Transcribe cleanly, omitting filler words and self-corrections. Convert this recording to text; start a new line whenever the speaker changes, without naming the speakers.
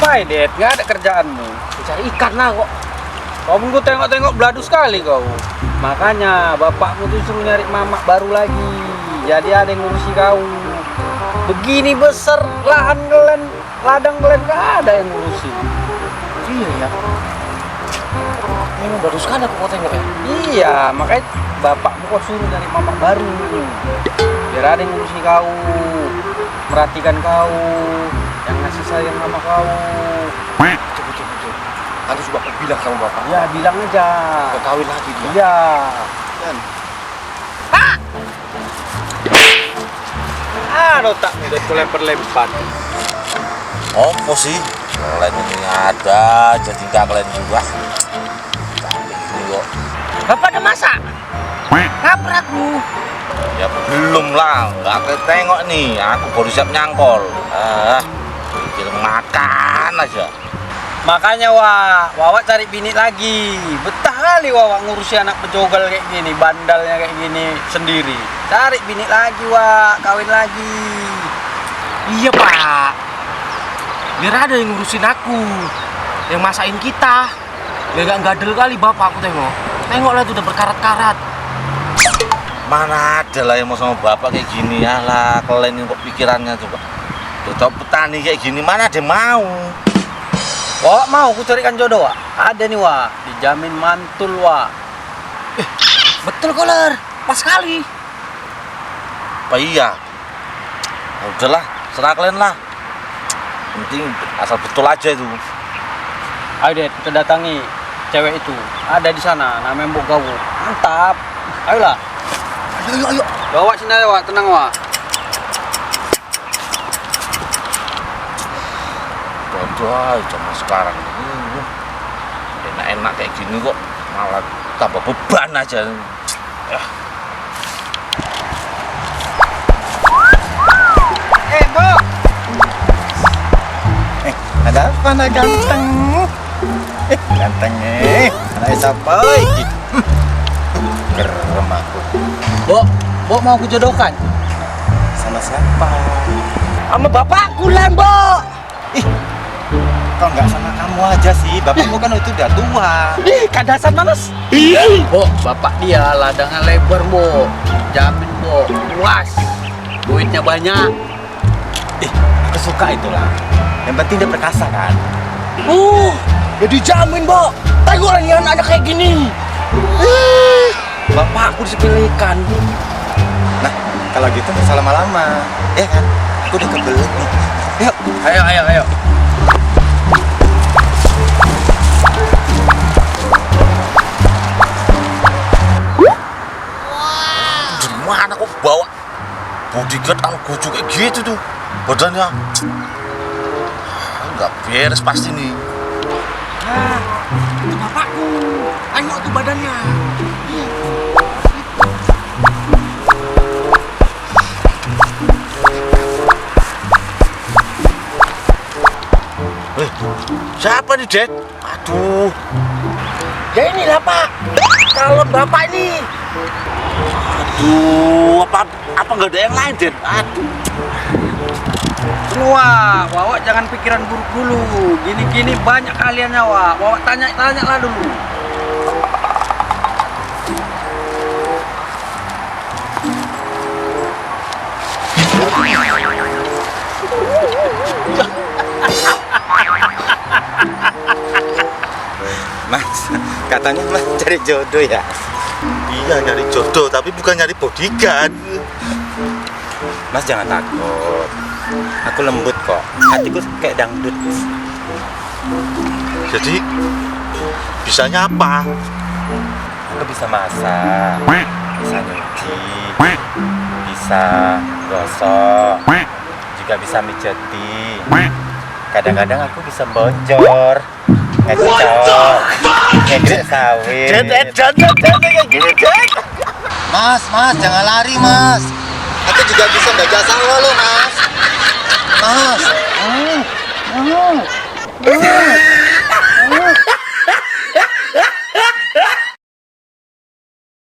Hai Det, nggak ada kerjaanmu.
Cari ikan lah kok.
Kamu gue tengok-tengok beladu sekali kau. Makanya bapakmu tuh suruh nyari mamak baru lagi. Jadi ada yang ngurusi kau. Begini besar lahan kalian, ladang kalian nggak ada yang ngurusi.
Iya ya. Ini baru sekali aku kau tengok ya.
Iya, makanya bapakmu kok suruh nyari mamak baru. Biar ada yang ngurusi kau, merhatikan kau, yang ngasih sayang sama kau.
Betul. Harus bapak bilang sama bapak.
Ya bilang aja.
Kau kawin lagi dia.
Iya.
Kan?
Aduh tak udah ku lempar-lempar.
Apa sih? Kalian ini ada, jadi nggak kalian juga. Tapi ini kok.
Bapak udah masak? Lapar aku.
Ya belum lah, nggak tengok nih. Aku baru siap nyangkol. Pikir makan aja.
Makanya Wawa cari bini lagi. Betah kali Wawa ngurusi anak pejogal kayak gini, bandalnya kayak gini sendiri. Cari bini lagi kawin lagi.
Iya pak. Biar ada yang ngurusin aku, yang masakin kita. Ya gak gadel kali bapak aku tengok. Tengoklah itu udah berkarat-karat.
Mana ada lah yang mau sama bapak kayak gini ya lah. Kalian ini kok pikirannya coba. Tuh petani kayak gini mana ada yang mau?
Wawa mau ku carikan jodoh Ada nih dijamin mantul
Betul koler, pas sekali.
Apa iya? Ya udahlah, serah kalian lah. Penting asal betul aja itu.
Ayo Det, kita datangi cewek itu. Ada di sana, namanya Mbok Gawo. Mantap. Ayolah.
Ayo.
Bawa sini aja tenang
Bodoh zaman sekarang ini enak-enak kayak gini kok malah tambah beban aja.
Mbok.
Ada apa anak ganteng? Ganteng anak siapa ini? Gerem aku.
Mbok mau ku jodohkan?
Sama siapa?
Sama bapakku lah, Mbok.
Kok nggak sama kamu aja sih? Bapakmu kan itu udah tua.
Kadasan manas.
Mbok, bapak dia ladangnya lebar, Mbok. Jamin, Mbok. Luas. Duitnya banyak.
Aku suka itulah. Yang penting dia perkasa kan?
Ya dijamin, Mbok. Tengok lah nih anak kayak gini.
Bapakku disepelekan. Nah, kalau gitu nggak usah lama-lama. Ya kan? Aku udah kebelet nih. Yuk.
Ayo.
Gimana kok bawa bodyguard sama gojo kayak gitu tuh badannya? Nggak beres pasti nih.
Itu bapakku. Tengok tuh badannya.
Siapa nih, Det? Aduh.
Ya inilah, Pak. Calon bapak ini.
Aduh, apa nggak ada yang lain, Det? Aduh.
Wawa jangan pikiran buruk dulu. Gini-gini banyak kaliannya, Wawa tanya lah dulu.
Mas, katanya Mas cari jodoh ya?
Iya, nyari jodoh, tapi bukan nyari bodyguard.
Mas jangan takut. Aku lembut kok. Hatiku kayak dangdut.
Jadi, bisanya apa?
Aku bisa masak, bisa nyuci, bisa gosok, juga bisa mijeti. Kadang-kadang aku bisa bocor, ngecok, ngedek sawit.
kayak gini, Det.
Mas, jangan lari, Mas. Aku juga bisa baca sawah loh, Mas. Mas.